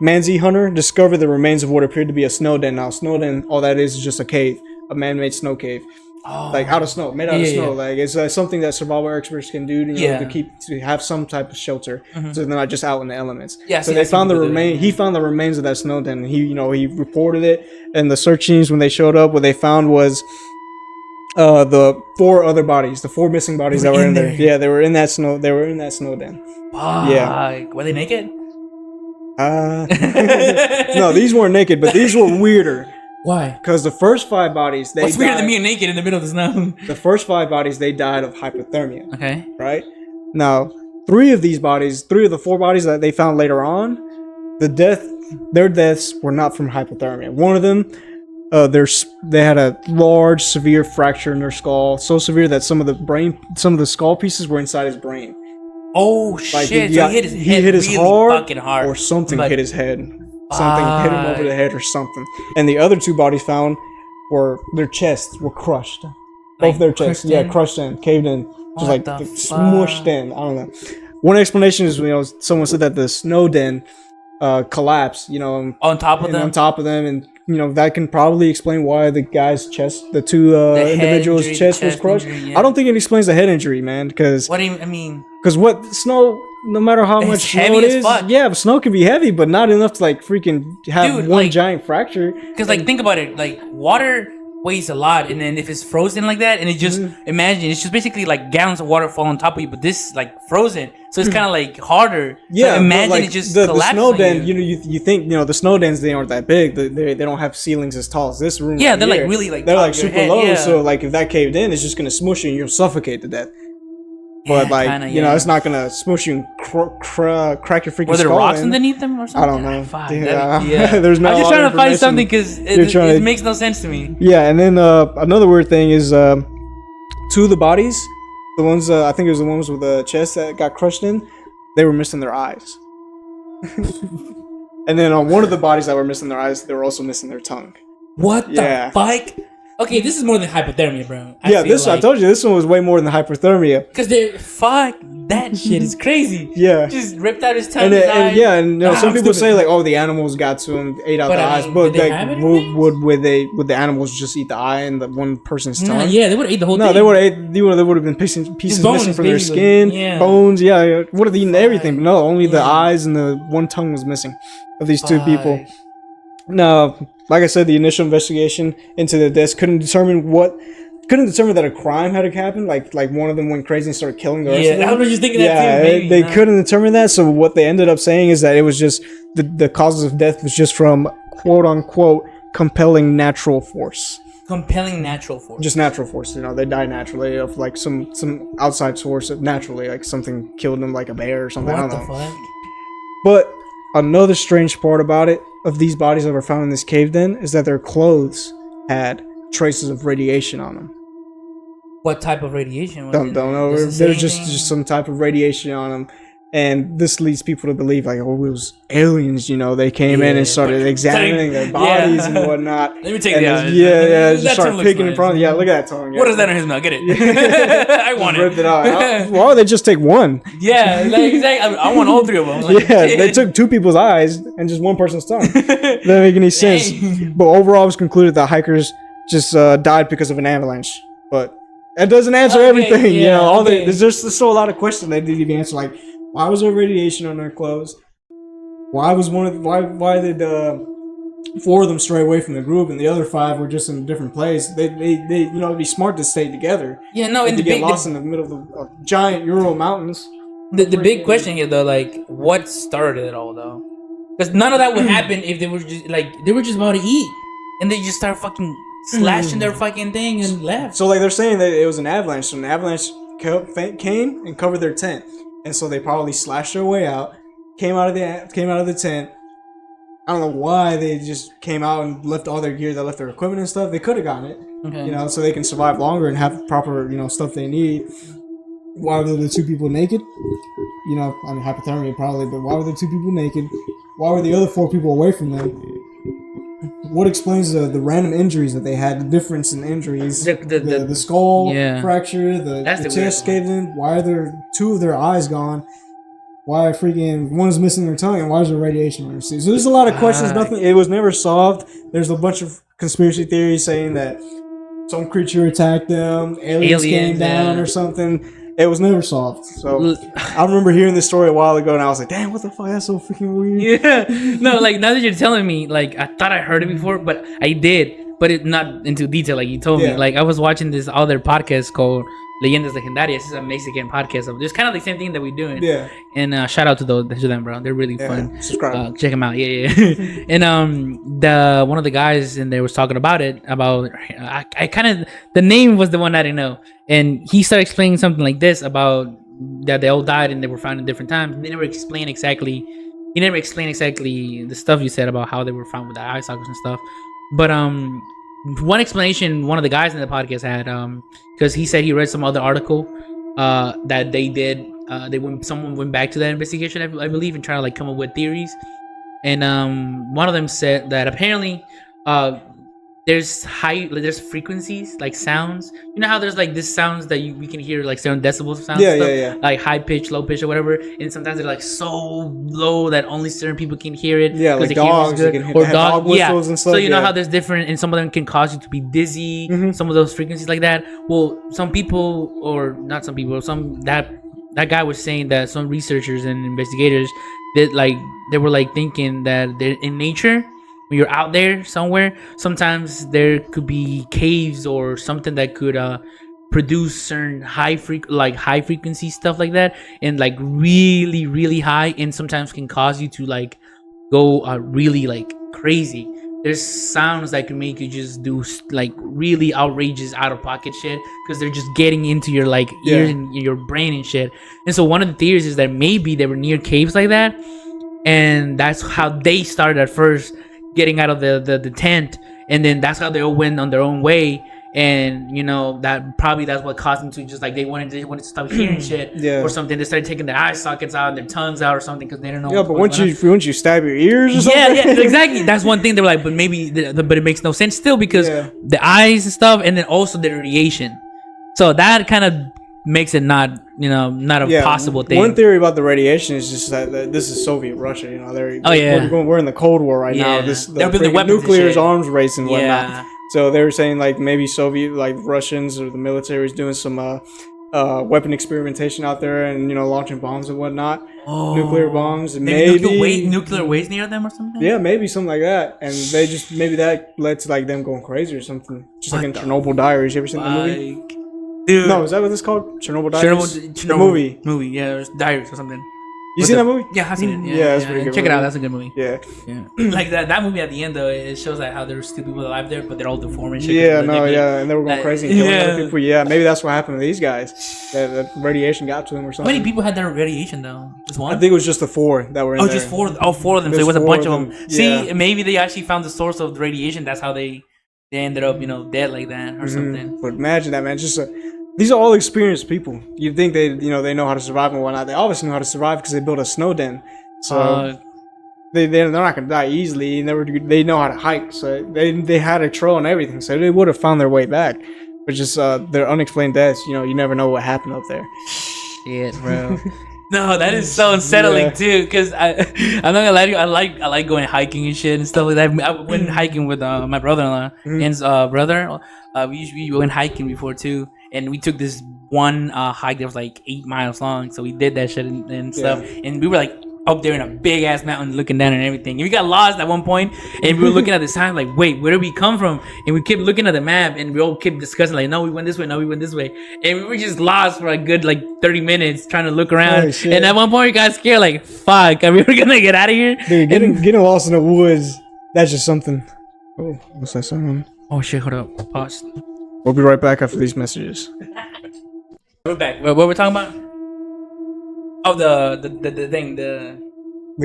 manzee hunter discovered the remains of what appeared to be a snow den. Now, snow den, all that is just a cave, a man-made snow cave. Like out of snow, made out of snow. Like it's something that survival experts can do to have some type of shelter, so they're not just out in the elements. So they found the remain. He found the remains of that snow den. And he reported it, and the search teams, when they showed up, what they found was the 4 other bodies, the 4 missing bodies that were in there. Yeah, they were in that snow. They were in that snow den. Yeah. Were they naked? No, these weren't naked, but these were weirder. Why? Because the first 5 bodies, they What's weirder than being naked in the middle of the snow? The first 5 bodies, they died of hypothermia. Okay. Right? Now, 3 of these bodies, 3 of the 4 bodies that they found later on, their deaths were not from hypothermia. One of them, they had a large, severe fracture in their skull, so severe that some of the skull pieces were inside his brain. Oh shit! So he hit his head really fucking hard, or something hit his head. Something hit him over the head or something. And the other 2 bodies found were their chests were crushed. Both their chests, crushed in, caved in, just like smushed in. I don't know. One explanation is, someone said that the snow den collapsed, on top of them, and that can probably explain why the guy's chest, the 2 individuals' chest was crushed. I don't think it explains the head injury, man, because what do you mean? Because snow, no matter how much snow it is, snow can be heavy, but not enough to like freaking have one giant fracture. Because think about it, like water weighs a lot, and then if it's frozen like that, and it just imagine it's just basically like gallons of water fall on top of you, but this like frozen, so it's kind of like harder. Yeah, so imagine it just the snow den. You think the snow dens, they aren't that big. They don't have ceilings as tall as this room. Yeah, they're like really like they're like super low. So like if that caved in, it's just gonna smush you and you'll suffocate to death. But it's not gonna smush you and crack your freaking skull. Were there rocks underneath them or something? I don't know. There's no. I'm just trying to find something because it makes no sense to me. Yeah, and then another weird thing is 2 of the bodies, the ones I think it was the ones with the chest that got crushed in, they were missing their eyes. And then on one of the bodies that were missing their eyes, they were also missing their tongue. What the fuck? Okay, this is more than hypothermia, bro. I told you this one was way more than hypothermia. Because that shit is crazy. Yeah, just ripped out his tongue. And some people say like, oh, the animals got to him, ate out the eyes. But like, would the animals just eat the eye and the one person's tongue? Yeah, they would have ate the whole thing. No, they would have been pieces missing from their skin, bones. Yeah, would have eaten everything. But no, only the eyes and the one tongue was missing of these 2 people. Now, like I said, the initial investigation into the deaths couldn't determine that a crime had happened. Like one of them went crazy and started killing the rest of them. I was just thinking that too. They couldn't determine that. So what they ended up saying is that it was just the causes of death was just from quote unquote compelling natural force. Compelling natural force. Just natural force. They died naturally of like some outside source of naturally, like something killed them, like a bear or something. What the fuck? But another strange part about it, of these bodies that were found in this cave den, is that their clothes had traces of radiation on them. What type of radiation? Don't know. There's just some type of radiation on them. And this leads people to believe like, oh, it was aliens, they came in and started examining their bodies and whatnot. Let me take that. Just start picking in front. Yeah, look at that tongue. What is that in his mouth? Get it. I want it. Ripped it out. Why would they just take one? Yeah, exactly. I want all 3 of them. They took 2 people's eyes and just one person's tongue. That doesn't make any sense. But overall, it was concluded that hikers just died because of an avalanche. But that doesn't answer everything. There's still a lot of questions they didn't even answer. Like, why was there radiation on their clothes? Why did 4 of them stray away from the group and the other 5 were just in a different place? It'd be smart to stay together. Yeah, no, and to get lost in the middle of the giant Ural mountains. The big question here though, like, what started it all though? Because none of that would happen if they were just about to eat and they just started fucking slashing their fucking thing and left. So like they're saying that it was an avalanche. So an avalanche came and covered their tent. And so they probably slashed their way out, came out of the tent. I don't know why they just came out and left all their gear, they left their equipment and stuff. They could have gotten it, so they can survive longer and have proper, stuff they need. Why were the 2 people naked? Hypothermia probably, but why were the 2 people naked? Why were the other 4 people away from them? what explains the random injuries that they had, the difference in injuries, the skull fracture, the chest caved in, why are there 2 of their eyes gone, why freaking one's missing their tongue, and why is there radiation on their suit? So there's a lot of questions. Nothing. It was never solved. There's a bunch of conspiracy theories saying that some creature attacked them, aliens came down or something. It was never solved. So I remember hearing this story a while ago, and I was like, "Damn, what the fuck? That's so freaking weird." Yeah. No, like now that you're telling me, like I thought I heard it before, but I did, but it not into detail. Like you told me. Like I was watching this other podcast called Leyendas Legendarias. This is a Mexican podcast of just kind of the same thing that we're doing. Yeah. And shout out to them, bro. They're really fun. Subscribe. Check them out. Yeah. And the one of the guys in there was talking about it. About I kind of the name was the one I didn't know, and he started explaining something like this about that they all died and they were found in different times. They never explained exactly. He never explained exactly the stuff you said about how they were found with the eye sockets and stuff. But one explanation one of the guys in the podcast had, because he said he read some other article that they did. Someone went back to that investigation, I believe, and tried to like come up with theories. And one of them said that apparently there's frequencies like sounds. You know how there's like this sounds that we can hear like certain decibels of sounds. Yeah. Like high pitch, low pitch, or whatever. And sometimes they're like so low that only certain people can hear it. Yeah, like dogs, or dog whistles and stuff. So you know how there's different, and some of them can cause you to be dizzy. Some of those frequencies like that. Well, some people, or not some people, that guy was saying that some researchers and investigators that like they were like thinking that they're in nature. When you're out there somewhere, sometimes there could be caves or something that could produce certain high frequency stuff like that, and like really, really high, and sometimes can cause you to like go really like crazy. There's sounds that can make you just do like really outrageous, out of pocket shit because they're just getting into your like ears and your brain and shit. And so one of the theories is that maybe they were near caves like that, and that's how they started at first, getting out of the tent, and then that's how they all went on their own way. And you know that's what caused them to just like they wanted to stop hearing shit or something. They started taking their eye sockets out and their tongues out or something because they didn't know. Yeah, but once you stab your ears or something. Yeah, exactly. That's one thing. They were like, but maybe, but it makes no sense still because the eyes and stuff, and then also the radiation. So that kind of makes it not a possible thing. One theory about the radiation is just that this is Soviet Russia. You know, we're in the Cold War right now. The nuclear arms race and whatnot. Yeah. So they were saying like maybe Soviet, like Russians or the military is doing some weapon experimentation out there, and launching bombs and whatnot, nuclear bombs, and maybe nuclear waste near them or something. Yeah, maybe something like that, and they just maybe that led to like them going crazy or something, just like in Chernobyl Diaries. You ever seen the movie? Dude. No, is that what it's called? Chernobyl Diaries? Chernobyl the movie. Movie, yeah, there's Diaries or something. You seen that movie? Yeah, I've seen it. Yeah, that's pretty good. Check it out. That's a good movie. Yeah. Like that movie at the end though, it shows like how there's still people alive there, but they're all deformed and shit. Yeah, and they were going crazy and killing other people. Yeah, maybe that's what happened to these guys. That radiation got to them or something. How many people had that radiation though? Just one? I think it was just the 4 that were in there. Just 4? Oh, 4 of them. So it was a bunch of them. Yeah. See, maybe they actually found the source of the radiation. That's how they ended up, dead like that or something. But imagine that, man. Just these are all experienced people. You'd think they know how to survive and whatnot. They obviously know how to survive because they built a snow den. So they're not gonna die easily. They know how to hike. So they had a trail and everything. So they would have found their way back. But just their unexplained deaths. You never know what happened up there. Shit, bro. No, that is so unsettling too. Because I'm not gonna lie to you. I like going hiking and shit and stuff like that. I went hiking with my brother-in-law and brother. We went hiking before too. And we took this one hike that was like 8 miles long. So we did that shit and stuff. And we were like up there in a big ass mountain looking down and everything. And we got lost at one point, and we were looking at the sign like, wait, where did we come from? And we kept looking at the map, and we all kept discussing like, no, we went this way, no, we went this way. And we were just lost for a good like 30 minutes trying to look around. And at one point we got scared like, fuck, are we gonna get out of here? Dude, getting lost in the woods, that's just something. Oh, what's that sound? Oh shit, hold up, pause. We'll be right back after these messages. We're back. What we're talking about? Oh, the thing, the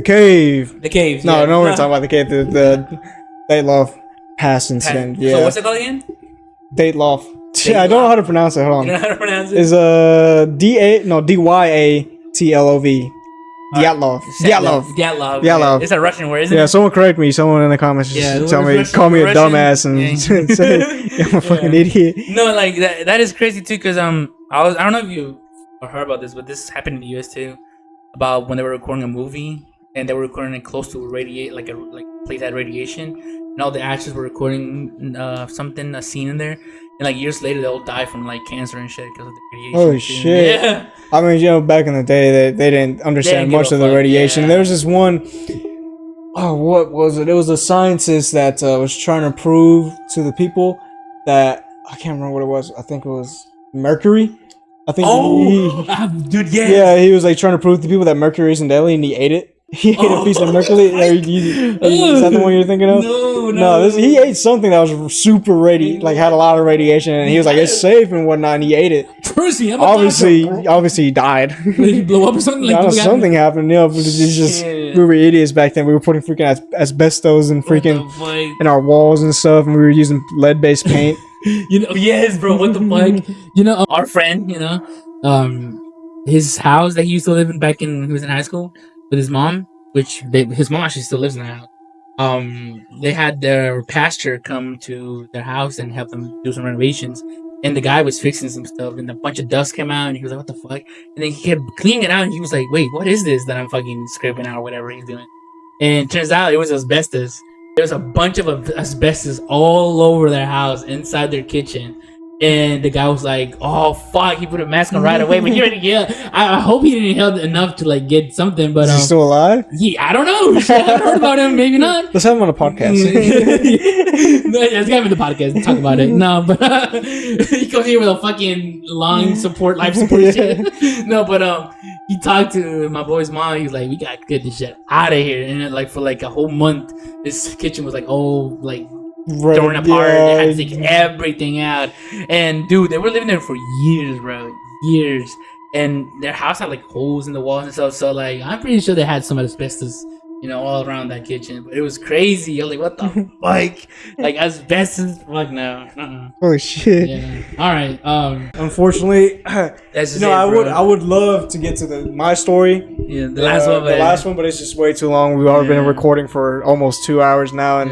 cave. The caves. No, we're talking about the cave. The Dyatlov Pass Incident. Yeah. So what's it called again? Dyatlov. I don't know how to pronounce it. Hold on. You know how to pronounce it? Is Dyatlov. Dyatlov. Dyatlov. Dyatlov. It's a Russian word, isn't Yeah, it? someone correct me. Someone in the comments just tell me, Russian, call me a Russian. dumbass and Yeah. say I'm a fucking idiot. No, like that is crazy too. Cause I don't know if you heard about this, but this happened in the US too. About when they were recording a movie and they were recording it close to like place had radiation, and all the actors were recording a scene in there, and like years later they'll die from like cancer and shit because of the radiation. Holy too. shit! Yeah. I mean, you know, back in the day, they didn't understand give much a of the fuck, radiation. yeah. There was this one. Oh, what was it? It was a scientist that was trying to prove to the people that I can't remember what it was. I think it was mercury. I think. Dude, yeah. Yeah, he was like trying to prove to people that mercury isn't deadly, and he ate it. He ate a piece of mercury. Is that the one you're thinking of? No. He ate something that was super had a lot of radiation, and he was like, "It's safe and whatnot." And he ate it. Percy, Obviously, he died. Did he blow up or something? I don't know, something happened. Yeah, but it's just we were idiots back then. We were putting freaking asbestos and freaking in our walls and stuff, and we were using lead-based paint. You know, yes, bro. What the fuck? You know, our friend. You know, his house that he used to live in back in he was in high school with his mom, his mom actually still lives in the house. They had their pastor come to their house and help them do some renovations, and the guy was fixing some stuff, and a bunch of dust came out, and he was like, "What the fuck?" And then he kept cleaning it out, and he was like, "Wait, what is this that I'm fucking scraping out or whatever he's doing?" And it turns out it was asbestos. There was a bunch of asbestos all over their house, inside their kitchen. And the guy was like, "Oh fuck!" He put a mask on right away. But he already, I hope he didn't inhale enough to like get something. But is he still alive? Yeah, I don't know. I haven't heard about him. Maybe not. Let's have him on a podcast. No, let's get him in the podcast and talk about it. No, but he comes here with a fucking life support shit. No, but he talked to my boy's mom. He's like, "We gotta get this shit out of here." And then, like for like a whole month, this kitchen was like, torn apart. They had to take everything out, and dude, they were living there for years, bro, years. And their house had like holes in the walls and stuff. So like, I'm pretty sure they had some asbestos, you know, all around that kitchen. But it was crazy. I was like, what the fuck? Like asbestos? Fuck no. Holy shit. Yeah. All right. Unfortunately, that's just I would love to get to my story. Yeah, the last one, but it's just way too long. We've already been recording for almost 2 hours now, and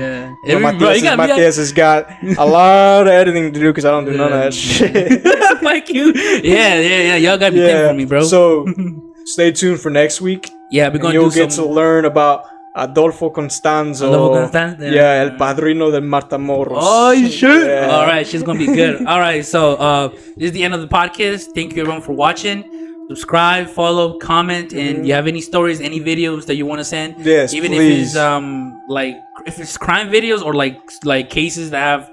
Matthias has got a lot of editing to do because I don't do none of that shit. Like you. Yeah. Y'all gotta be careful for me, bro. So stay tuned for next week. Yeah, we're gonna you'll get to learn about Adolfo Constanzo. Yeah, El Padrino de Matamoros. Oh, shit. Yeah. All right, she's gonna be good. All right, so this is the end of the podcast. Thank you everyone for watching. Subscribe, follow, comment, and you have any stories, any videos that you want to send? Yes, even please. if it's crime videos or like cases that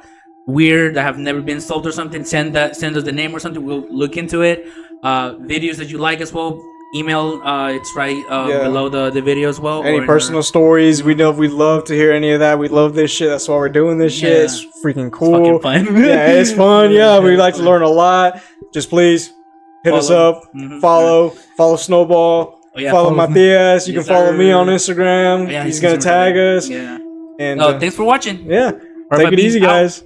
have never been solved or something, send us the name or something. We'll look into it. Videos that you like as well. Email, it's right below the video as well. Any personal stories, we'd love to hear any of that. We love this shit. That's why we're doing this shit. It's freaking cool. It's fucking fun. Yeah, it's fun. Yeah, we like to learn a lot. Just please hit us up. Follow Snowball. Follow Matthias. You can follow me on Instagram. He's gonna tag us. Yeah. And thanks for watching. Yeah. Take it easy, guys.